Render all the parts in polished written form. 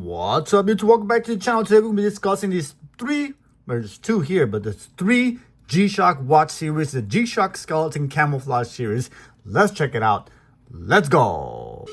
What's up, YouTube? Welcome back to the channel. Today we're going to be discussing these there's two here, but there's three G-Shock watch series, the G-Shock Skeleton Camouflage series. Let's check it out. Let's go.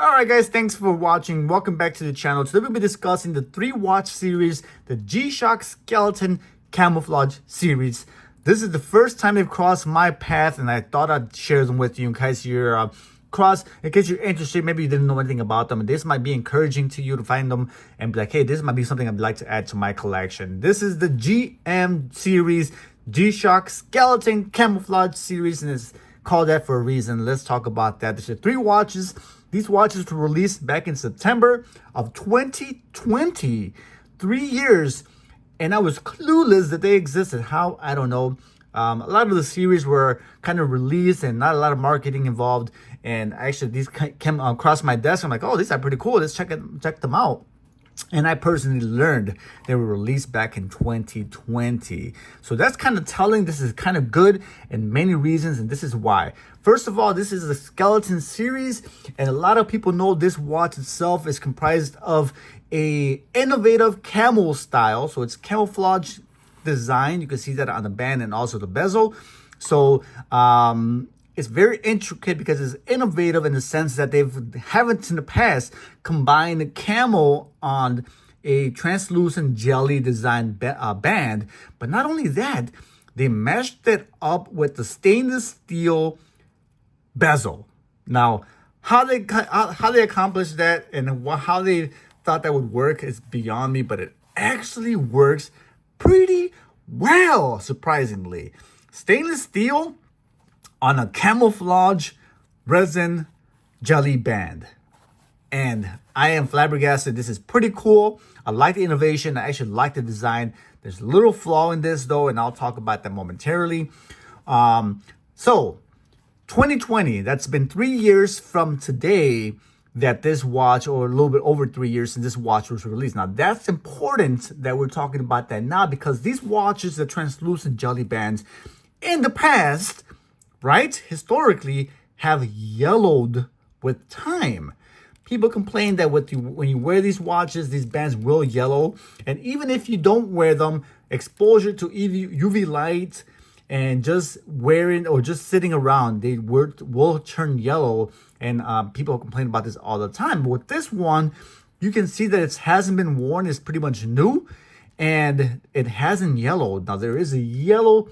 Alright guys, thanks for watching. Welcome back to the channel. Today we'll be discussing the three watch series, the G-Shock Skeleton Camouflage series. This is the first time they've crossed my path, and I thought I'd share them with you in case you're in case you're interested. Maybe you didn't know anything about them, and this might be encouraging to you to find them and be like, hey, this might be something I'd like to add to my collection. This is the GM series, G-Shock Skeleton Camouflage series, and it's called that for a reason. Let's talk about that. There's three watches. These watches were released back in September of 2020, 3 years, and I was clueless that they existed. How? I don't know. A lot of the series were kind of released and not a lot of marketing involved, and actually these came across my desk. I'm like, oh, these are pretty cool. Let's check them out. And I personally learned they were released back in 2020. So that's kind of telling. This is kind of good in many reasons, and this is why. First of all, this is a skeleton series, and a lot of people know this watch itself is comprised of a innovative camel style. So it's camouflage design. You can see that on the band and also the bezel. So it's very intricate because it's innovative in the sense that they haven't in the past combined the camel on a translucent jelly design band. But not only that, they meshed it up with the stainless steel bezel. Now, how they accomplished that and how they thought that would work is beyond me, but it actually works pretty well, surprisingly. Stainless steel on a camouflage resin jelly band. And I am flabbergasted. This is pretty cool. I like the innovation. I actually like the design. There's a little flaw in this though, and I'll talk about that momentarily. So 2020, that's been 3 years from today that this watch, or a little bit over 3 years since this watch was released. Now that's important that we're talking about that now, because these watches, the translucent jelly bands in the past, right, historically, have yellowed with time. People complain that when you wear these watches, these bands will yellow. And even if you don't wear them, exposure to UV light and just wearing or just sitting around, they will turn yellow. And people complain about this all the time. But with this one, you can see that it hasn't been worn. It's pretty much new. And it hasn't yellowed. Now, there is a yellow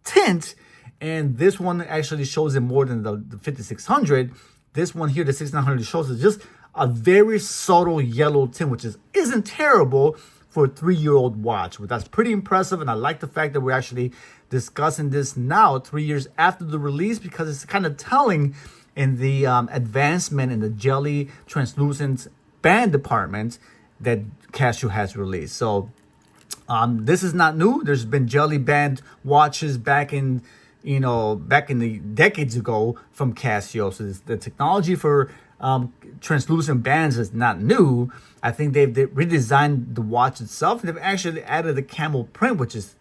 tint, and this one actually shows it more than the 5600. This one here, the 6900, shows it just a very subtle yellow tint, which isn't terrible for a 3-year-old watch. But that's pretty impressive, and I like the fact that we're actually discussing this now, 3 years after the release, because it's kind of telling in the advancement in the jelly translucent band department that Casio has released. So this is not new. There's been jelly band watches back in the decades ago from Casio. So the technology for translucent bands is not new. I think they've redesigned the watch itself. They've actually added the camel print, which is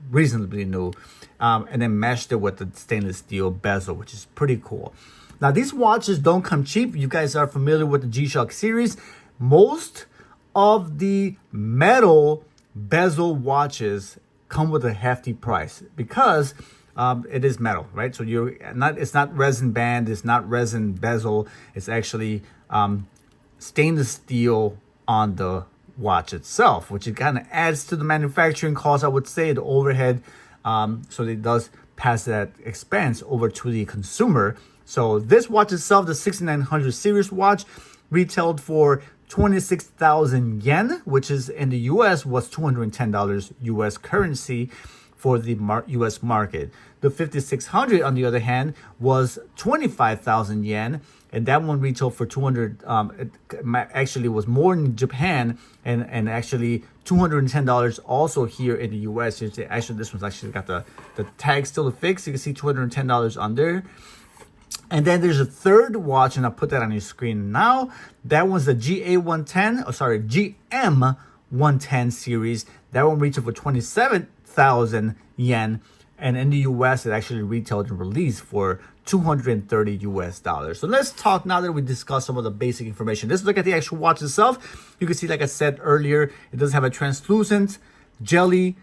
reasonably new, and then meshed it with the stainless steel bezel, which is pretty cool. Now, these watches don't come cheap. You guys are familiar with the G-Shock series. Most of the metal bezel watches come with a hefty price because it is metal, right? So it's not resin band, it's not resin bezel, it's actually stainless steel on the watch itself, which it kind of adds to the manufacturing cost, I would say, the overhead. So it does pass that expense over to the consumer. So this watch itself, the 6900 series watch, retailed for 26,000 yen, which is in the US was $210 US currency for the US market. The 5600, on the other hand, was 25,000 yen, and that one retailed for 200. It actually was more in Japan, and actually $210 also here in the US. Actually, this one's actually got the tag still affixed. You can see $210 on there. And then there's a third watch, and I'll put that on your screen now. That one's the GM110 series. That one retailed for 27,000 yen. And in the US, it actually retailed and released for $230 US. So let's talk now that we discussed some of the basic information. Let's look at the actual watch itself. You can see, like I said earlier, it does have a translucent jelly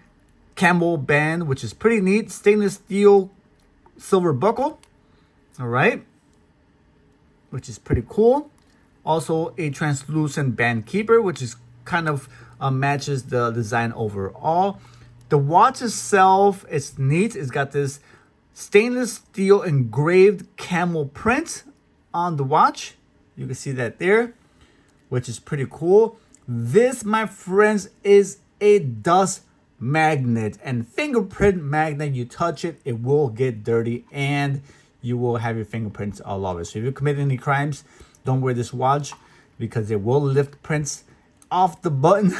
camel band, which is pretty neat. Stainless steel silver buckle. All right, which is pretty cool. Also a translucent band keeper, which is kind of matches the design overall. The watch itself is neat. It's got this stainless steel engraved camel print on the watch. You can see that there, which is pretty cool. This, my friends, is a dust magnet and fingerprint magnet. You touch it, it will get dirty, and you will have your fingerprints all over. So if you commit any crimes, don't wear this watch, because it will lift prints off the button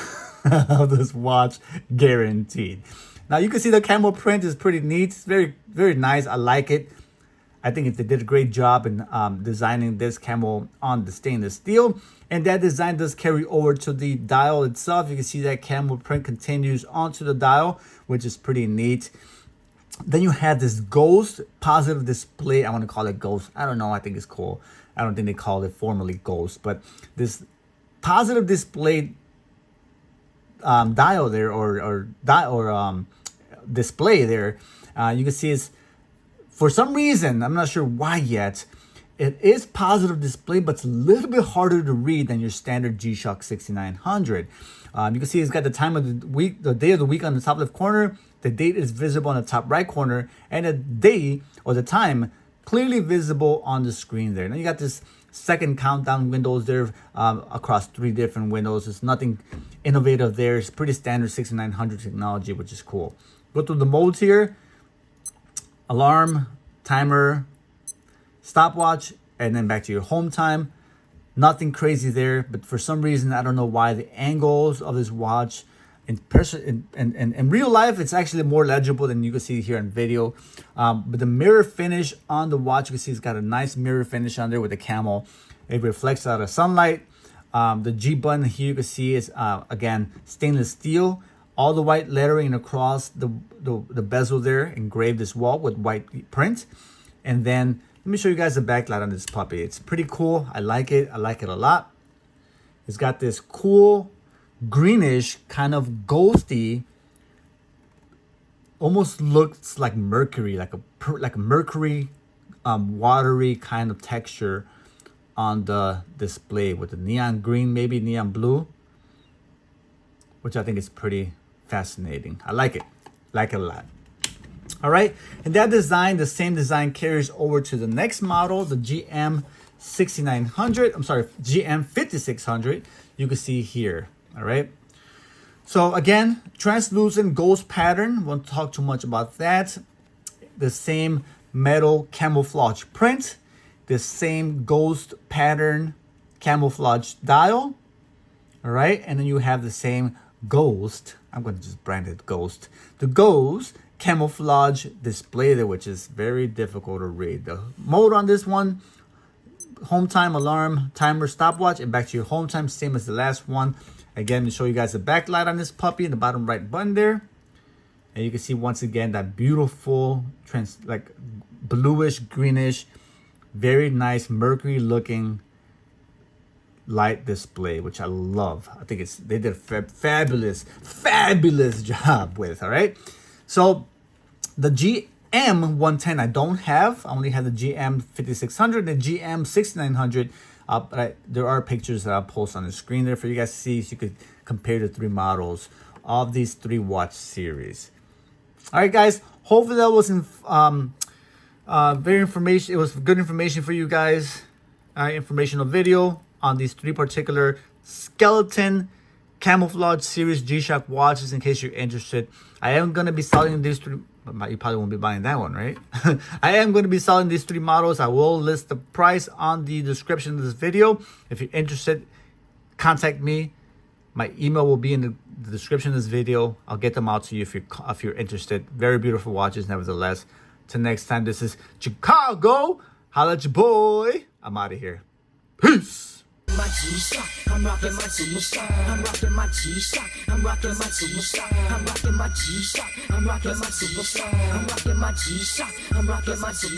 of this watch, guaranteed. Now you can see the camel print is pretty neat. It's very, very nice. I like it. I think they did a great job in designing this camel on the stainless steel. And that design does carry over to the dial itself. You can see that camel print continues onto the dial, which is pretty neat. Then you have this ghost positive display. I want to call it ghost. I don't know. I think it's cool. I don't think they call it formally ghost, but this positive display dial there, or display there. You can see it's, for some reason, I'm not sure why yet, it is positive display, but it's a little bit harder to read than your standard Gshock 6900. You can see it's got the time of the week, the day of the week on the top left corner. The date is visible on the top right corner, and the day or the time clearly visible on the screen there. Now you got this second countdown windows there across 3 different windows. There's nothing innovative there. It's pretty standard 6900 technology, which is cool. Go through the modes here: alarm, timer, stopwatch, and then back to your home time. Nothing crazy there, but for some reason, I don't know why, the angles of this watch in real life, it's actually more legible than you can see here in video. But the mirror finish on the watch, you can see it's got a nice mirror finish on there with the camel. It reflects out of sunlight. The G button here, you can see is again stainless steel. All the white lettering across the bezel there, engraved as well with white print. And then let me show you guys the backlight on this puppy. It's pretty cool. I like it. I like it a lot. It's got this cool greenish, kind of ghosty, almost looks like mercury, like a mercury watery kind of texture on the display, with the neon green, maybe neon blue, which I think is pretty fascinating. I like it a lot. All right, and that design, the same design, carries over to the next model, the GM5600. You can see here. All right, so again, translucent ghost pattern. Won't talk too much about that. The same metal camouflage print, the same ghost pattern camouflage dial. All right, and then you have the same ghost. I'm going to just brand it ghost. The ghost camouflage display there, which is very difficult to read. The mode on this one: home time, alarm, timer, stopwatch, and back to your home time, same as the last one. Again, to show you guys the backlight on this puppy in the bottom right button there. And you can see once again that beautiful like bluish greenish, very nice mercury looking light display, which I love. I think they did a fabulous job with. All right, so the GM110 I don't have. I only have the GM5600 and the GM6900. But there are pictures that I'll post on the screen there for you guys to see, so you could compare the 3 models of these 3 watch series. All right, guys. Hopefully that was very information. It was good information for you guys. Informational video on these 3 particular skeleton camouflage series Gshock watches, in case you're interested. I am going to be selling these 3. You probably won't be buying that one, right? I am going to be selling these 3 models. I will list the price on the description of this video. If you're interested, contact me. My email will be in the description of this video. I'll get them out to you if you're interested. Very beautiful watches, nevertheless. Till next time, this is Chicago Holla at your boy. I'm out of here. Peace. My Gshock, I'm rocking my Gshock, I'm rocking my Gshock, I'm rocking my Gshock, I'm rocking my Gshock, I'm rocking my Gshock, I'm rocking my Gshock, I'm rocking my Gshock.